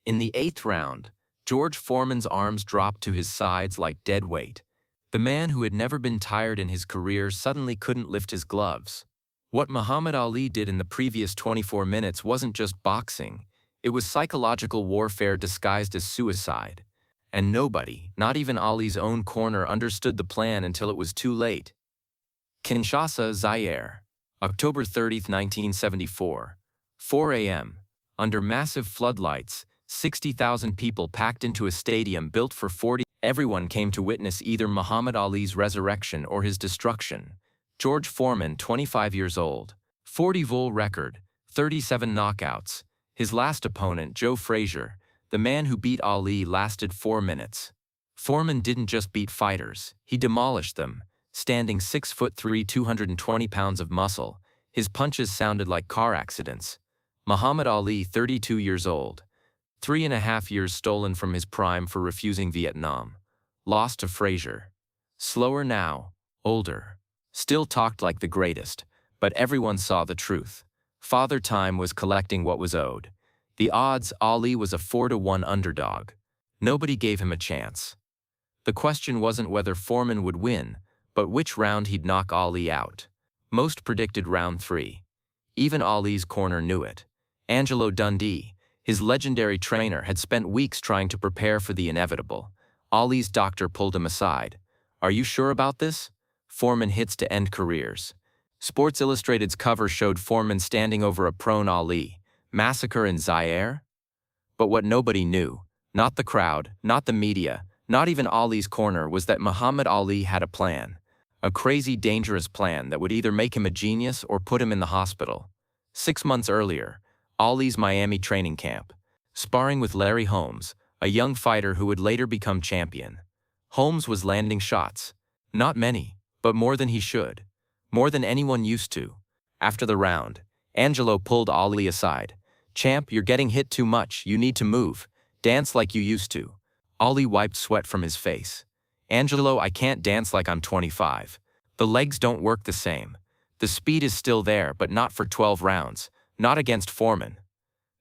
In the 8th round, George Foreman's arms dropped to his sides like dead weight. The man who had never been tired in his career suddenly couldn't lift his gloves. What Muhammad Ali did in the previous 24 minutes wasn't just boxing, it was psychological warfare disguised as suicide. And nobody, not even Ali's own corner, understood the plan until it was too late. Kinshasa, Zaire, October 30, 1974, 4 a.m. Under massive floodlights, 60,000 people packed into a stadium built for 40. Everyone came to witness either Muhammad Ali's resurrection or his destruction. George Foreman, 25 years old, 40-vol record, 37 knockouts. His last opponent, Joe Frazier, the man who beat Ali, lasted 4 minutes. Foreman didn't just beat fighters, he demolished them. Standing 6'3", 220 pounds of muscle, his punches sounded like car accidents. Muhammad Ali, 32 years old, 3.5 years stolen from his prime for refusing Vietnam. Lost to Frazier. Slower now, older. Still talked like the greatest, but everyone saw the truth. Father Time was collecting what was owed. The odds, Ali was a 4-1 underdog. Nobody gave him a chance. The question wasn't whether Foreman would win, but which round he'd knock Ali out. Most predicted round 3. Even Ali's corner knew it. Angelo Dundee, his legendary trainer, had spent weeks trying to prepare for the inevitable. Ali's doctor pulled him aside. "Are you sure about this?" Foreman hits to end careers. Sports Illustrated's cover showed Foreman standing over a prone Ali. Massacre in Zaire? But what nobody knew, not the crowd, not the media, not even Ali's corner, was that Muhammad Ali had a plan. A crazy, dangerous plan that would either make him a genius or put him in the hospital. 6 months earlier, Ali's Miami training camp, sparring with Larry Holmes, a young fighter who would later become champion. Holmes was landing shots. Not many, but more than he should. More than anyone used to. After the round, Angelo pulled Ali aside. "Champ, you're getting hit too much, you need to move. Dance like you used to." Ali wiped sweat from his face. "Angelo, I can't dance like I'm 25. The legs don't work the same. The speed is still there, but not for 12 rounds. Not against Foreman."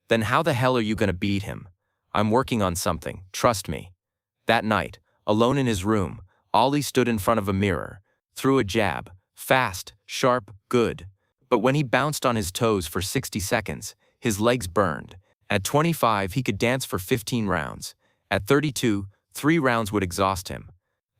"Then how the hell are you gonna beat him?" "I'm working on something, trust me." That night, alone in his room, Ali stood in front of a mirror, threw a jab, fast, sharp, good. But when he bounced on his toes for 60 seconds, his legs burned. At 25, he could dance for 15 rounds. At 32, 3 rounds would exhaust him.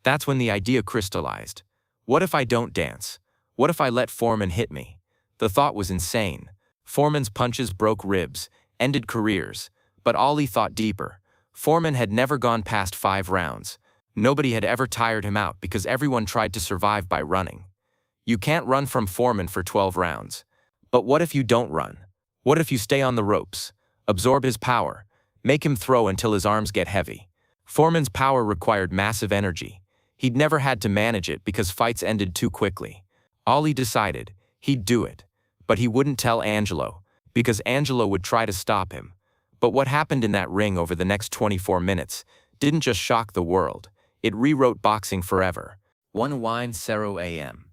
That's when the idea crystallized. What if I don't dance? What if I let Foreman hit me? The thought was insane. Foreman's punches broke ribs, ended careers. But Ali thought deeper. Foreman had never gone past 5 rounds. Nobody had ever tired him out because everyone tried to survive by running. You can't run from Foreman for 12 rounds. But what if you don't run? What if you stay on the ropes? Absorb his power. Make him throw until his arms get heavy. Foreman's power required massive energy. He'd never had to manage it because fights ended too quickly. Ali decided he'd do it. But he wouldn't tell Angelo, because Angelo would try to stop him. But what happened in that ring over the next 24 minutes didn't just shock the world, it rewrote boxing forever. 1:00 a.m.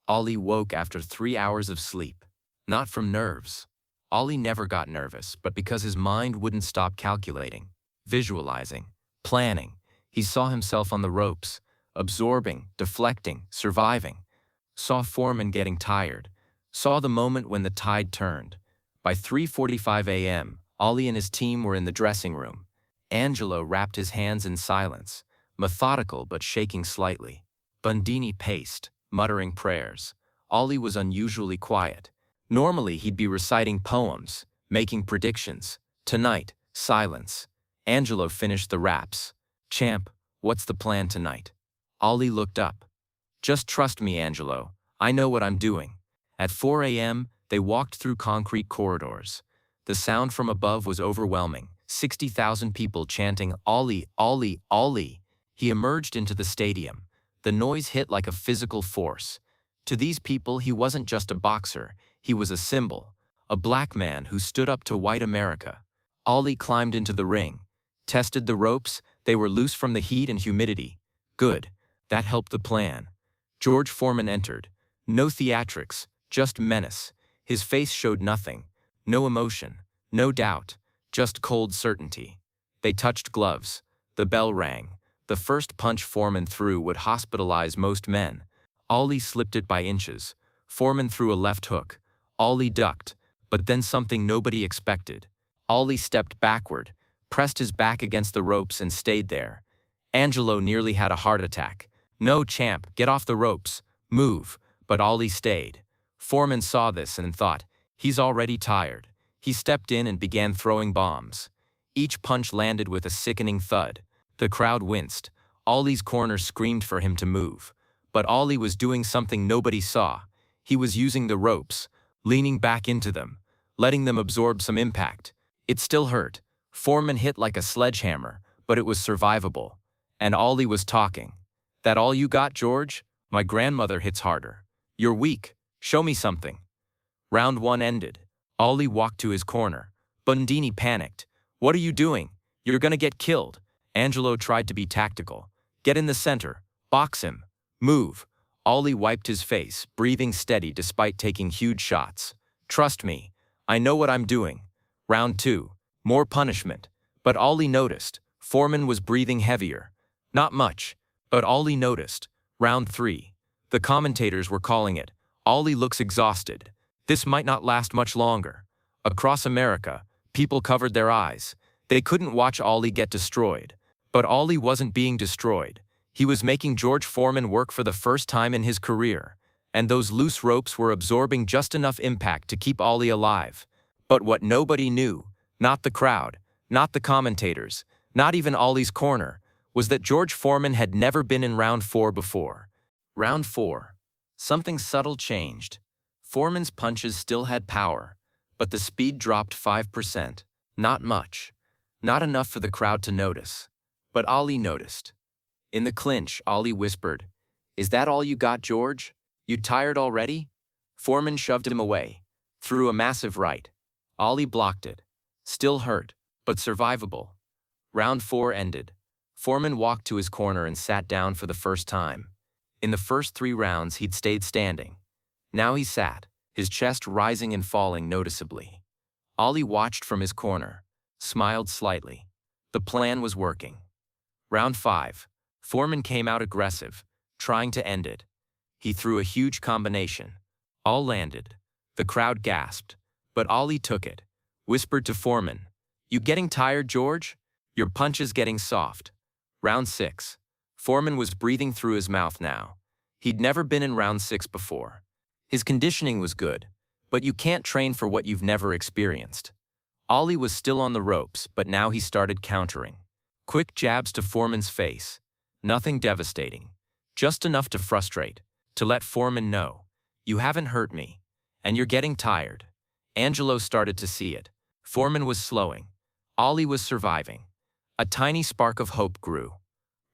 Ali woke after 3 hours of sleep. Not from nerves. Ali never got nervous, but because his mind wouldn't stop calculating, visualizing, planning. He saw himself on the ropes, absorbing, deflecting, surviving. Saw Foreman getting tired. Saw the moment when the tide turned. By 3:45 a.m., Ali and his team were in the dressing room. Angelo wrapped his hands in silence, methodical but shaking slightly. Bundini paced, muttering prayers. Ali was unusually quiet. Normally he'd be reciting poems, making predictions. Tonight, silence. Angelo finished the raps. "Champ, what's the plan tonight?" Ali looked up. "Just trust me, Angelo. I know what I'm doing." At 4 a.m., they walked through concrete corridors. The sound from above was overwhelming. 60,000 people chanting, "Ali, Ali, Ali." He emerged into the stadium. The noise hit like a physical force. To these people, he wasn't just a boxer. He was a symbol. A black man who stood up to white America. Ali climbed into the ring. Tested the ropes. They were loose from the heat and humidity. Good. That helped the plan. George Foreman entered. No theatrics, just menace. His face showed nothing. No emotion. No doubt. Just cold certainty. They touched gloves. The bell rang. The first punch Foreman threw would hospitalize most men. Ali slipped it by inches. Foreman threw a left hook. Ali ducked, but then something nobody expected. Ali stepped backward, pressed his back against the ropes and stayed there. Angelo nearly had a heart attack. "No, champ, get off the ropes. Move." But Ali stayed. Foreman saw this and thought, he's already tired. He stepped in and began throwing bombs. Each punch landed with a sickening thud. The crowd winced. Ali's corner screamed for him to move. But Ali was doing something nobody saw. He was using the ropes, leaning back into them, letting them absorb some impact. It still hurt. Foreman hit like a sledgehammer, but it was survivable. And Ali was talking. "That all you got, George? My grandmother hits harder. You're weak. Show me something." Round 1 ended. Ali walked to his corner. Bundini panicked. "What are you doing? You're gonna get killed." Angelo tried to be tactical. "Get in the center. Box him. Move." Ali wiped his face, breathing steady despite taking huge shots. "Trust me. I know what I'm doing." Round 2. More punishment. But Ali noticed. Foreman was breathing heavier. Not much, but Ali noticed. Round 3. The commentators were calling it. Ali looks exhausted. This might not last much longer. Across America, people covered their eyes. They couldn't watch Ali get destroyed. But Ali wasn't being destroyed. He was making George Foreman work for the first time in his career. And those loose ropes were absorbing just enough impact to keep Ali alive. But what nobody knew, not the crowd, not the commentators, not even Ali's corner, was that George Foreman had never been in round 4 before. Round 4. Something subtle changed. Foreman's punches still had power, but the speed dropped 5%. Not much. Not enough for the crowd to notice. But Ali noticed. In the clinch, Ali whispered, "Is that all you got, George? You tired already?" Foreman shoved him away, threw a massive right. Ali blocked it. Still hurt, but survivable. Round 4 ended. Foreman walked to his corner and sat down for the first time. In the first 3 rounds, he'd stayed standing. Now he sat, his chest rising and falling noticeably. Ali watched from his corner, smiled slightly. The plan was working. Round 5. Foreman came out aggressive, trying to end it. He threw a huge combination. All landed. The crowd gasped, but Ali took it, whispered to Foreman, "You getting tired, George? Your punch is getting soft." Round 6. Foreman was breathing through his mouth now. He'd never been in round 6 before. His conditioning was good, but you can't train for what you've never experienced. Ali was still on the ropes, but now he started countering. Quick jabs to Foreman's face. Nothing devastating. Just enough to frustrate, to let Foreman know, "You haven't hurt me, and you're getting tired." Angelo started to see it. Foreman was slowing. Ali was surviving. A tiny spark of hope grew.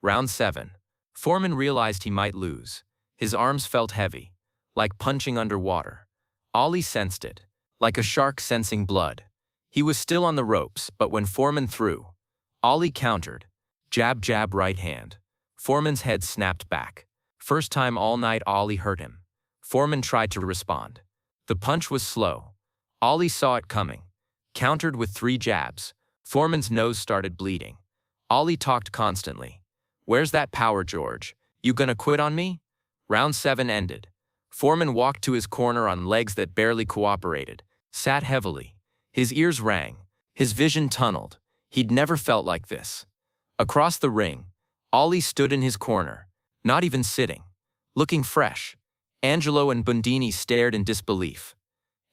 Round 7. Foreman realized he might lose. His arms felt heavy, like punching underwater. Ali sensed it, like a shark sensing blood. He was still on the ropes, but when Foreman threw, Ali countered. Jab, jab, right hand. Foreman's head snapped back. First time all night Ali hurt him. Foreman tried to respond. The punch was slow. Ali saw it coming. Countered with 3 jabs. Foreman's nose started bleeding. Ali talked constantly. "Where's that power, George? You gonna quit on me?" Round 7 ended. Foreman walked to his corner on legs that barely cooperated, sat heavily. His ears rang. His vision tunneled. He'd never felt like this. Across the ring, Ali stood in his corner, not even sitting, looking fresh. Angelo and Bundini stared in disbelief.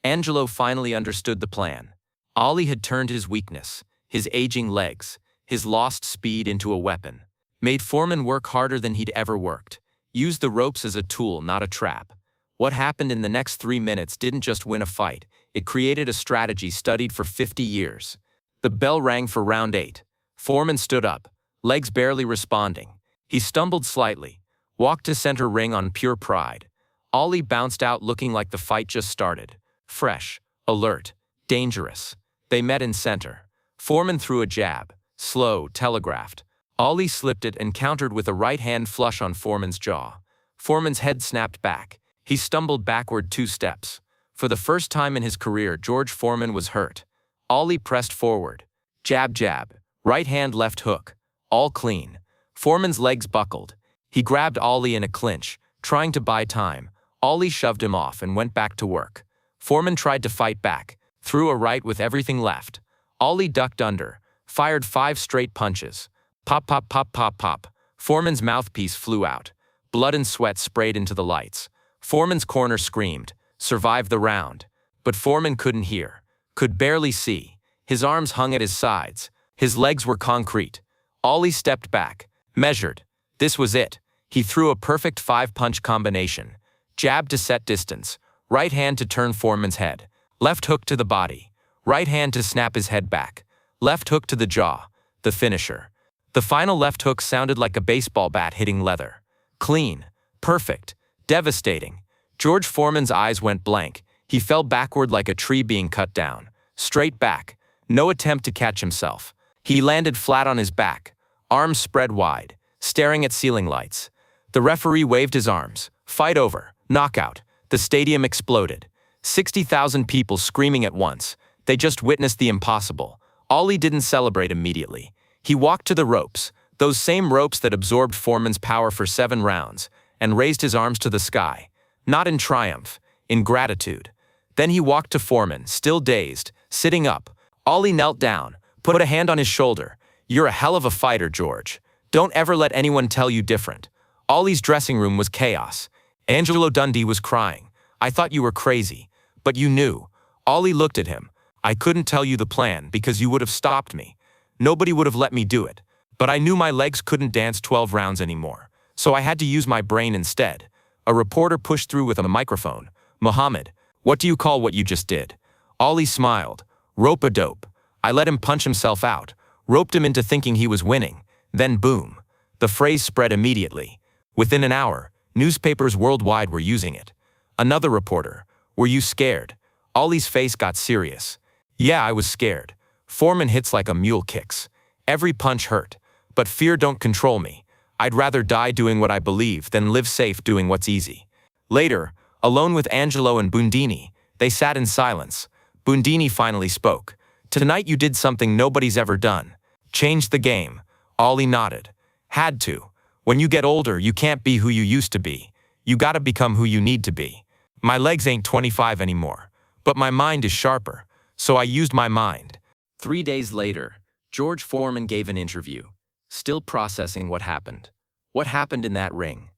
Angelo finally understood the plan. Ali had turned his weakness, his aging legs, his lost speed into a weapon. Made Foreman work harder than he'd ever worked. Used the ropes as a tool, not a trap. What happened in the next 3 minutes didn't just win a fight. It created a strategy studied for 50 years. The bell rang for round 8. Foreman stood up, legs barely responding. He stumbled slightly, walked to center ring on pure pride. Ali bounced out looking like the fight just started. Fresh, alert, dangerous. They met in center. Foreman threw a jab, slow, telegraphed. Ali slipped it and countered with a right hand flush on Foreman's jaw. Foreman's head snapped back. He stumbled backward 2 steps. For the first time in his career, George Foreman was hurt. Ali pressed forward. Jab, jab, Right hand left hook. All clean. Foreman's legs buckled. He grabbed Ali in a clinch, trying to buy time. Ali shoved him off and went back to work. Foreman tried to fight back, threw a right with everything left. Ali ducked under, fired 5 straight punches. Pop, pop, pop, pop, pop. Foreman's mouthpiece flew out. Blood and sweat sprayed into the lights. Foreman's corner screamed, "Survive the round." But Foreman couldn't hear, could barely see. His arms hung at his sides. His legs were concrete. Ali stepped back, measured. This was it. He threw a perfect 5-punch combination. Jab to set distance. Right hand to turn Foreman's head. Left hook to the body. Right hand to snap his head back. Left hook to the jaw. The finisher. The final left hook sounded like a baseball bat hitting leather. Clean. Perfect. Devastating. George Foreman's eyes went blank. He fell backward like a tree being cut down. Straight back. No attempt to catch himself. He landed flat on his back, arms spread wide, staring at ceiling lights. The referee waved his arms. Fight over. Knockout. The stadium exploded. 60,000 people screaming at once. They just witnessed the impossible. Ali didn't celebrate immediately. He walked to the ropes, those same ropes that absorbed Foreman's power for 7 rounds, and raised his arms to the sky. Not in triumph, in gratitude. Then he walked to Foreman, still dazed, sitting up. Ali knelt down, put a hand on his shoulder. "You're a hell of a fighter, George. Don't ever let anyone tell you different." Ali's dressing room was chaos. Angelo Dundee was crying. "I thought you were crazy, but you knew." Ali looked at him. "I couldn't tell you the plan because you would have stopped me. Nobody would have let me do it. But I knew my legs couldn't dance 12 rounds anymore, so I had to use my brain instead." A reporter pushed through with a microphone. "Muhammad, what do you call what you just did?" Ali smiled. "Rope-a-dope. I let him punch himself out, roped him into thinking he was winning. Then boom." The phrase spread immediately. Within an hour, newspapers worldwide were using it. Another reporter. "Were you scared?" Ali's face got serious. "Yeah, I was scared. Foreman hits like a mule kicks. Every punch hurt. But fear don't control me. I'd rather die doing what I believe than live safe doing what's easy." Later, alone with Angelo and Bundini, they sat in silence. Bundini finally spoke. "Tonight you did something nobody's ever done. Changed the game." Ali nodded. "Had to. When you get older, you can't be who you used to be. You gotta become who you need to be. My legs ain't 25 anymore, but my mind is sharper, so I used my mind." 3 days later, George Foreman gave an interview, still processing what happened. What happened in that ring?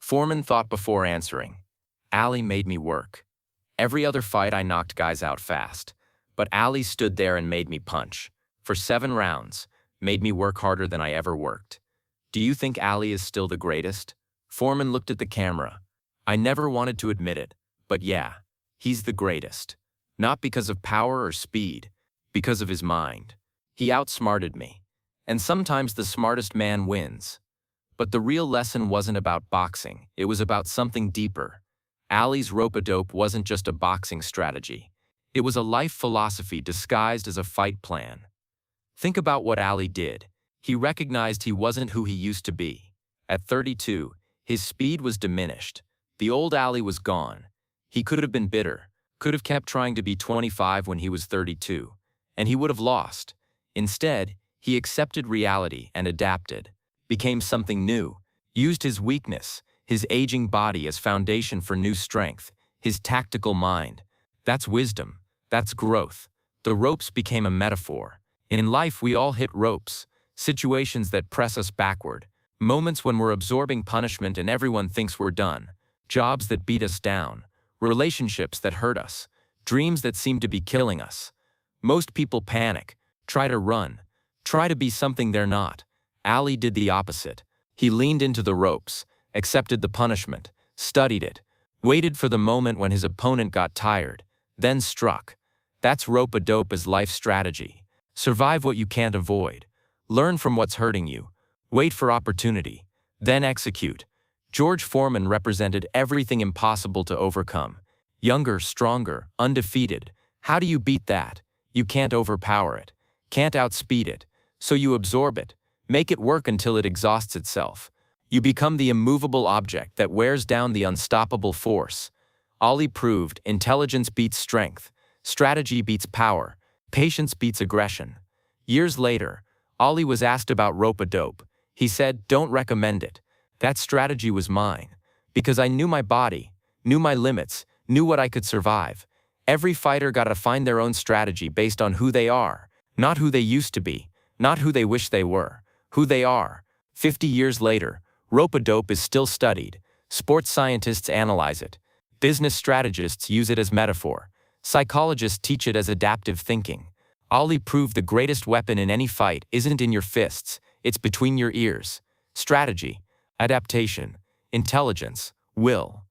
Foreman thought before answering. "Ali made me work. Every other fight I knocked guys out fast, but Ali stood there and made me punch. For 7 rounds, made me work harder than I ever worked." "Do you think Ali is still the greatest?" Foreman looked at the camera. "I never wanted to admit it, but yeah, he's the greatest. Not because of power or speed, because of his mind. He outsmarted me. And sometimes the smartest man wins." But the real lesson wasn't about boxing, it was about something deeper. Ali's rope-a-dope wasn't just a boxing strategy. It was a life philosophy disguised as a fight plan. Think about what Ali did. He recognized he wasn't who he used to be. At 32, his speed was diminished. The old Ali was gone. He could have been bitter, could have kept trying to be 25 when he was 32, and he would have lost. Instead, he accepted reality and adapted, became something new, used his weakness, his aging body as foundation for new strength, his tactical mind. That's wisdom. That's growth. The ropes became a metaphor. In life, we all hit ropes, situations that press us backward, moments when we're absorbing punishment and everyone thinks we're done, jobs that beat us down, relationships that hurt us, dreams that seem to be killing us. Most people panic, try to run, try to be something they're not. Ali did the opposite. He leaned into the ropes, accepted the punishment, studied it, waited for the moment when his opponent got tired, then struck. That's rope-a-dope as life strategy. Survive what you can't avoid. Learn from what's hurting you. Wait for opportunity. Then execute. George Foreman represented everything impossible to overcome. Younger, stronger, undefeated. How do you beat that? You can't overpower it. Can't outspeed it. So you absorb it. Make it work until it exhausts itself. You become the immovable object that wears down the unstoppable force. Ali proved intelligence beats strength, strategy beats power, patience beats aggression. Years later, Ali was asked about rope-a-dope. He said, "Don't recommend it. That strategy was mine. Because I knew my body, knew my limits, knew what I could survive. Every fighter gotta find their own strategy based on who they are, not who they used to be, not who they wish they were, who they are." 50 years later, rope-a-dope is still studied. Sports scientists analyze it. Business strategists use it as metaphor. Psychologists teach it as adaptive thinking. Ali proved the greatest weapon in any fight isn't in your fists, it's between your ears. Strategy, adaptation, intelligence, will.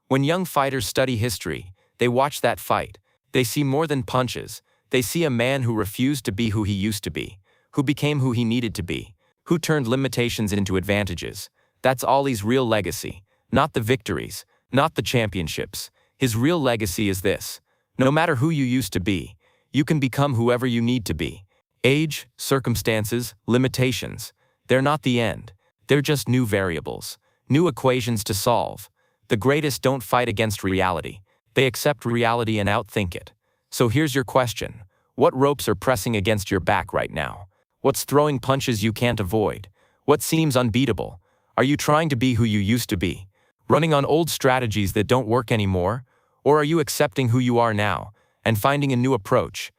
When young fighters study history, they watch that fight. They see more than punches. They see a man who refused to be who he used to be, who became who he needed to be, who turned limitations into advantages. That's Ali's real legacy, not the victories, not the championships. His real legacy is this: no matter who you used to be, you can become whoever you need to be. Age, circumstances, limitations, they're not the end. They're just new variables, new equations to solve. The greatest don't fight against reality. They accept reality and outthink it. So here's your question. What ropes are pressing against your back right now? What's throwing punches you can't avoid? What seems unbeatable? Are you trying to be who you used to be? Running on old strategies that don't work anymore? Or are you accepting who you are now and finding a new approach?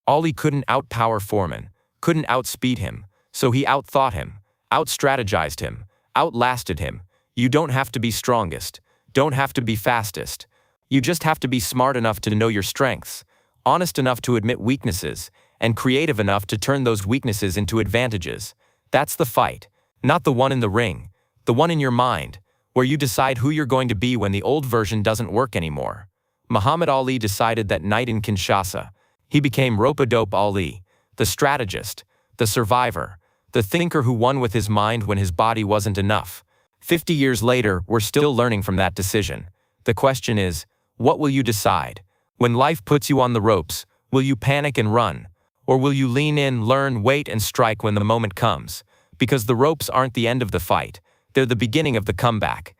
Ali couldn't outpower Foreman, couldn't outspeed him, so he outthought him, outstrategized him, outlasted him. You don't have to be strongest, don't have to be fastest. You just have to be smart enough to know your strengths, honest enough to admit weaknesses, and creative enough to turn those weaknesses into advantages. That's the fight, not the one in the ring, the one in your mind, where you decide who you're going to be when the old version doesn't work anymore. Muhammad Ali decided that night in Kinshasa. He became rope-a-dope Ali, the strategist, the survivor, the thinker who won with his mind when his body wasn't enough. 50 years later, we're still learning from that decision. The question is, what will you decide? When life puts you on the ropes, will you panic and run? Or will you lean in, learn, wait, and strike when the moment comes? Because the ropes aren't the end of the fight. They're the beginning of the comeback.